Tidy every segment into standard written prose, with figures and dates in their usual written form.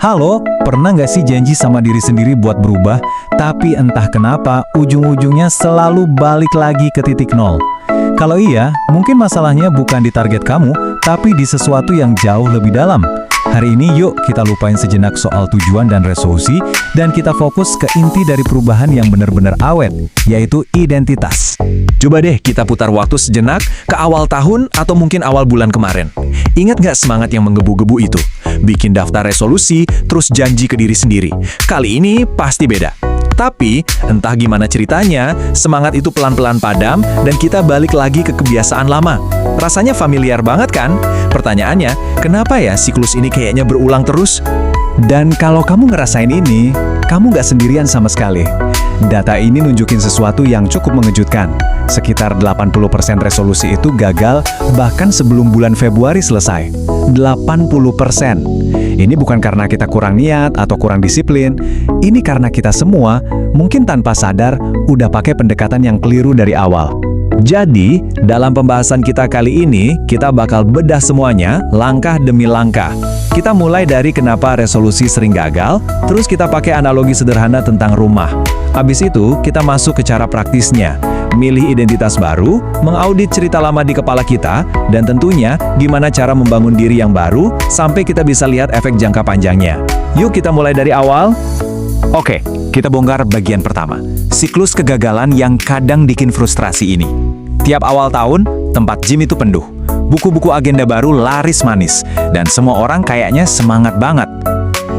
Halo, pernah nggak sih janji sama diri sendiri buat berubah, tapi entah kenapa ujung-ujungnya selalu balik lagi ke titik nol? Kalau iya, mungkin masalahnya bukan di target kamu, tapi di sesuatu yang jauh lebih dalam. Hari ini yuk kita lupain sejenak soal tujuan dan resolusi, dan kita fokus ke inti dari perubahan yang benar-benar awet, yaitu identitas. Coba deh kita putar waktu sejenak ke awal tahun atau mungkin awal bulan kemarin. Ingat nggak semangat yang menggebu-gebu itu? Bikin daftar resolusi, terus janji ke diri sendiri. Kali ini pasti beda. Tapi, entah gimana ceritanya, semangat itu pelan-pelan padam dan kita balik lagi ke kebiasaan lama. Rasanya familiar banget kan? Pertanyaannya, kenapa ya siklus ini kayaknya berulang terus? Dan kalau kamu ngerasain ini, kamu nggak sendirian sama sekali. Data ini nunjukin sesuatu yang cukup mengejutkan. Sekitar 80% resolusi itu gagal bahkan sebelum bulan Februari selesai. 80%. Ini bukan karena kita kurang niat atau kurang disiplin. Ini karena kita semua, mungkin tanpa sadar, udah pakai pendekatan yang keliru dari awal. Jadi, dalam pembahasan kita kali ini, kita bakal bedah semuanya langkah demi langkah. Kita mulai dari kenapa resolusi sering gagal, terus kita pakai analogi sederhana tentang rumah. Habis itu, kita masuk ke cara praktisnya. Milih identitas baru, mengaudit cerita lama di kepala kita, dan tentunya gimana cara membangun diri yang baru sampai kita bisa lihat efek jangka panjangnya. Yuk kita mulai dari awal. Oke, kita bongkar bagian pertama. Siklus kegagalan yang kadang bikin frustrasi ini. Tiap awal tahun, tempat gym itu penuh. Buku-buku agenda baru laris manis, dan semua orang kayaknya semangat banget.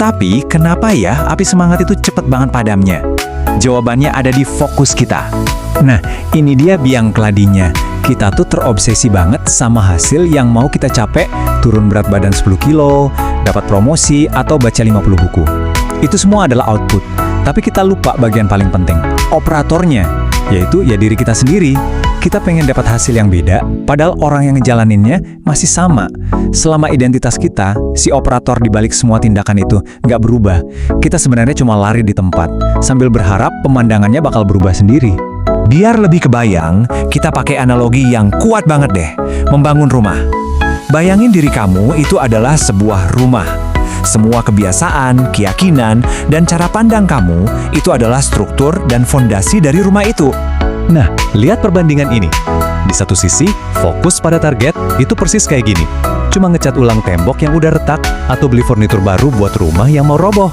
Tapi, kenapa ya api semangat itu cepet banget padamnya? Jawabannya ada di fokus kita. Nah, ini dia biang keladinya. Kita tuh terobsesi banget sama hasil yang mau kita capek, turun berat badan 10 kilo, dapat promosi, atau baca 50 buku. Itu semua adalah output. Tapi kita lupa bagian paling penting, operatornya, yaitu ya diri kita sendiri. Kita pengen dapat hasil yang beda, padahal orang yang ngejalaninnya masih sama. Selama identitas kita, si operator di balik semua tindakan itu nggak berubah, kita sebenarnya cuma lari di tempat, sambil berharap pemandangannya bakal berubah sendiri. Biar lebih kebayang, kita pakai analogi yang kuat banget deh, membangun rumah. Bayangin diri kamu itu adalah sebuah rumah. Semua kebiasaan, keyakinan, dan cara pandang kamu itu adalah struktur dan fondasi dari rumah itu. Nah, lihat perbandingan ini. Di satu sisi, fokus pada target itu persis kayak gini. Cuma ngecat ulang tembok yang udah retak atau beli furnitur baru buat rumah yang mau roboh.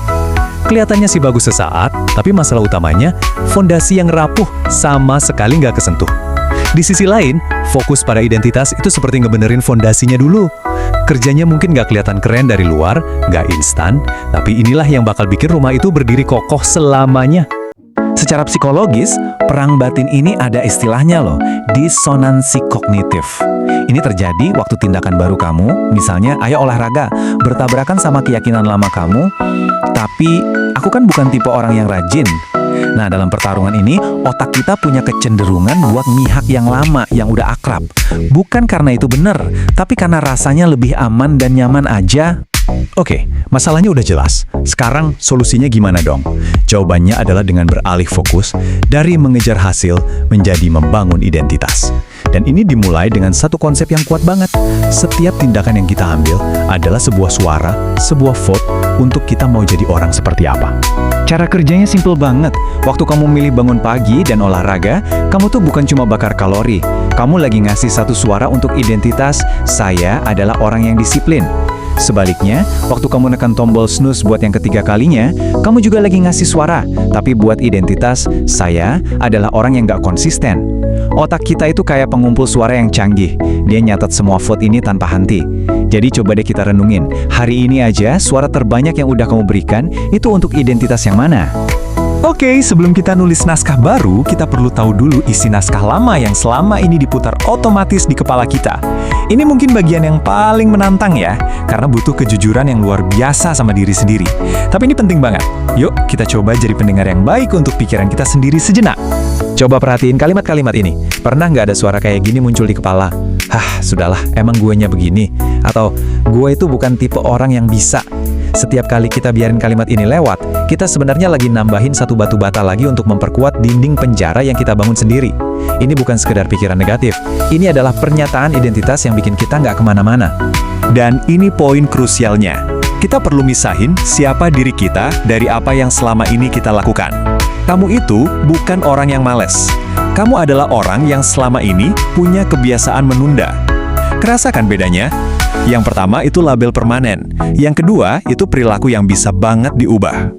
Kelihatannya sih bagus sesaat, tapi masalah utamanya, fondasi yang rapuh sama sekali nggak kesentuh. Di sisi lain, fokus pada identitas itu seperti ngebenerin fondasinya dulu. Kerjanya mungkin nggak kelihatan keren dari luar, nggak instan, tapi inilah yang bakal bikin rumah itu berdiri kokoh selamanya. Secara psikologis, perang batin ini ada istilahnya loh, disonansi kognitif. Ini terjadi waktu tindakan baru kamu, misalnya ayo olahraga, bertabrakan sama keyakinan lama kamu, tapi aku kan bukan tipe orang yang rajin. Nah, dalam pertarungan ini, otak kita punya kecenderungan buat mihak yang lama, yang udah akrab. Bukan karena itu benar, tapi karena rasanya lebih aman dan nyaman aja. Oke, masalahnya udah jelas. Sekarang solusinya gimana dong? Jawabannya adalah dengan beralih fokus dari mengejar hasil menjadi membangun identitas. Dan ini dimulai dengan satu konsep yang kuat banget. Setiap tindakan yang kita ambil adalah sebuah suara, sebuah vote untuk kita mau jadi orang seperti apa. Cara kerjanya simple banget. Waktu kamu milih bangun pagi dan olahraga, kamu tuh bukan cuma bakar kalori. Kamu lagi ngasih satu suara untuk identitas, saya adalah orang yang disiplin. Sebaliknya, waktu kamu nekan tombol snooze buat yang ketiga kalinya, kamu juga lagi ngasih suara, tapi buat identitas, saya adalah orang yang gak konsisten. Otak kita itu kayak pengumpul suara yang canggih. Dia nyatet semua vote ini tanpa henti. Jadi coba deh kita renungin, hari ini aja suara terbanyak yang udah kamu berikan, itu untuk identitas yang mana? Oke, sebelum kita nulis naskah baru, kita perlu tahu dulu isi naskah lama yang selama ini diputar otomatis di kepala kita. Ini mungkin bagian yang paling menantang ya, karena butuh kejujuran yang luar biasa sama diri sendiri. Tapi ini penting banget. Yuk, kita coba jadi pendengar yang baik untuk pikiran kita sendiri sejenak. Coba perhatiin kalimat-kalimat ini. Pernah nggak ada suara kayak gini muncul di kepala? Hah, sudahlah, emang guenya begini. Atau, gue itu bukan tipe orang yang bisa. Setiap kali kita biarin kalimat ini lewat, kita sebenarnya lagi nambahin satu batu bata lagi untuk memperkuat dinding penjara yang kita bangun sendiri. Ini bukan sekedar pikiran negatif, ini adalah pernyataan identitas yang bikin kita nggak kemana-mana. Dan ini poin krusialnya. Kita perlu misahin siapa diri kita dari apa yang selama ini kita lakukan. Kamu itu bukan orang yang malas. Kamu adalah orang yang selama ini punya kebiasaan menunda. Kerasakan bedanya? Yang pertama itu label permanen. Yang kedua itu perilaku yang bisa banget diubah.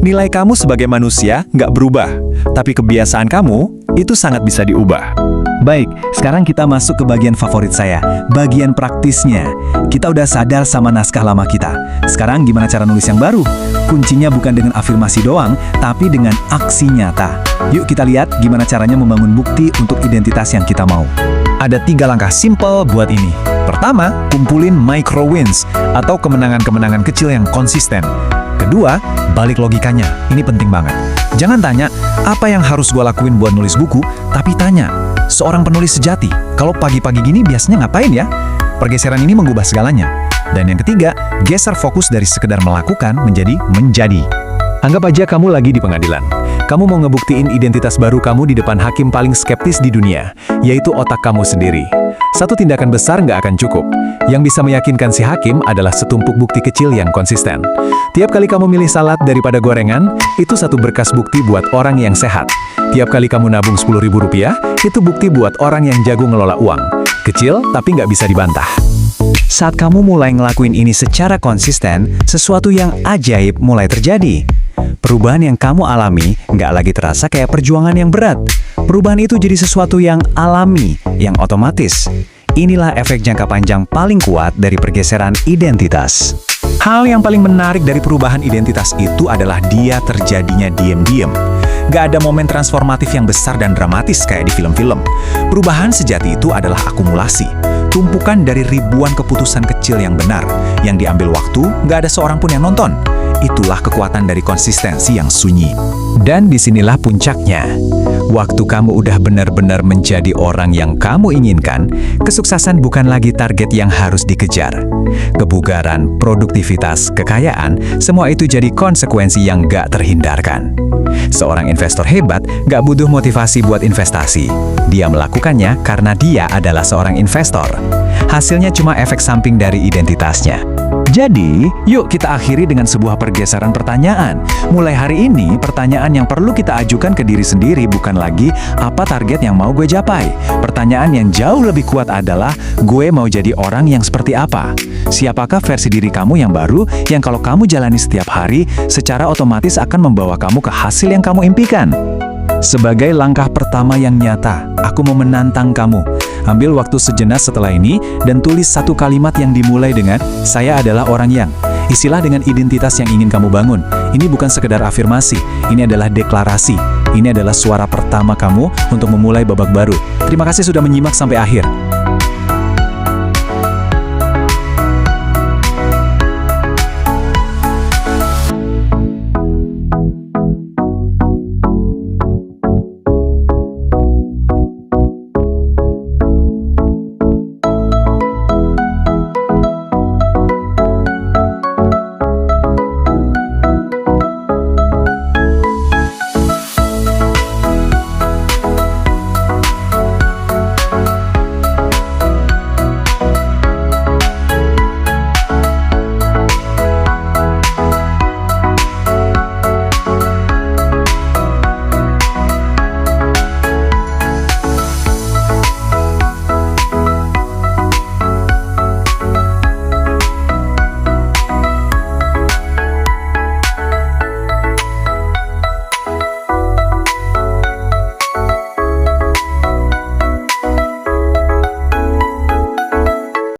Nilai kamu sebagai manusia nggak berubah, tapi kebiasaan kamu itu sangat bisa diubah. Baik, sekarang kita masuk ke bagian favorit saya, bagian praktisnya. Kita udah sadar sama naskah lama kita. Sekarang gimana cara nulis yang baru? Kuncinya bukan dengan afirmasi doang, tapi dengan aksi nyata. Yuk kita lihat gimana caranya membangun bukti untuk identitas yang kita mau. Ada 3 langkah simple buat ini. Pertama, kumpulin micro wins atau kemenangan-kemenangan kecil yang konsisten. Kedua, balik logikanya. Ini penting banget. Jangan tanya, apa yang harus gue lakuin buat nulis buku, tapi tanya, seorang penulis sejati, kalau pagi-pagi gini biasanya ngapain ya? Pergeseran ini mengubah segalanya. Dan yang ketiga, geser fokus dari sekedar melakukan menjadi menjadi. Anggap aja kamu lagi di pengadilan. Kamu mau ngebuktiin identitas baru kamu di depan hakim paling skeptis di dunia, yaitu otak kamu sendiri. Satu tindakan besar nggak akan cukup. Yang bisa meyakinkan si hakim adalah setumpuk bukti kecil yang konsisten. Tiap kali kamu milih salad daripada gorengan, itu satu berkas bukti buat orang yang sehat. Tiap kali kamu nabung Rp10.000, itu bukti buat orang yang jago ngelola uang. Kecil, tapi nggak bisa dibantah. Saat kamu mulai ngelakuin ini secara konsisten, sesuatu yang ajaib mulai terjadi. Perubahan yang kamu alami nggak lagi terasa kayak perjuangan yang berat. Perubahan itu jadi sesuatu yang alami, yang otomatis. Inilah efek jangka panjang paling kuat dari pergeseran identitas. Hal yang paling menarik dari perubahan identitas itu adalah dia terjadinya diam-diam. Gak ada momen transformatif yang besar dan dramatis kayak di film-film. Perubahan sejati itu adalah akumulasi. Tumpukan dari ribuan keputusan kecil yang benar, yang diambil waktu, gak ada seorang pun yang nonton. Itulah kekuatan dari konsistensi yang sunyi. Dan disinilah puncaknya. Waktu kamu udah benar-benar menjadi orang yang kamu inginkan, kesuksesan bukan lagi target yang harus dikejar. Kebugaran, produktivitas, kekayaan, semua itu jadi konsekuensi yang gak terhindarkan. Seorang investor hebat gak butuh motivasi buat investasi. Dia melakukannya karena dia adalah seorang investor. Hasilnya cuma efek samping dari identitasnya. Jadi, yuk kita akhiri dengan sebuah pergeseran pertanyaan. Mulai hari ini, pertanyaan yang perlu kita ajukan ke diri sendiri bukan lagi apa target yang mau gue capai. Pertanyaan yang jauh lebih kuat adalah, gue mau jadi orang yang seperti apa? Siapakah versi diri kamu yang baru, yang kalau kamu jalani setiap hari, secara otomatis akan membawa kamu ke hasil yang kamu impikan? Sebagai langkah pertama yang nyata, aku mau menantang kamu. Ambil waktu sejenak setelah ini dan tulis satu kalimat yang dimulai dengan "Saya adalah orang yang". Isilah dengan identitas yang ingin kamu bangun. Ini bukan sekedar afirmasi, ini adalah deklarasi. Ini adalah suara pertama kamu untuk memulai babak baru. Terima kasih sudah menyimak sampai akhir.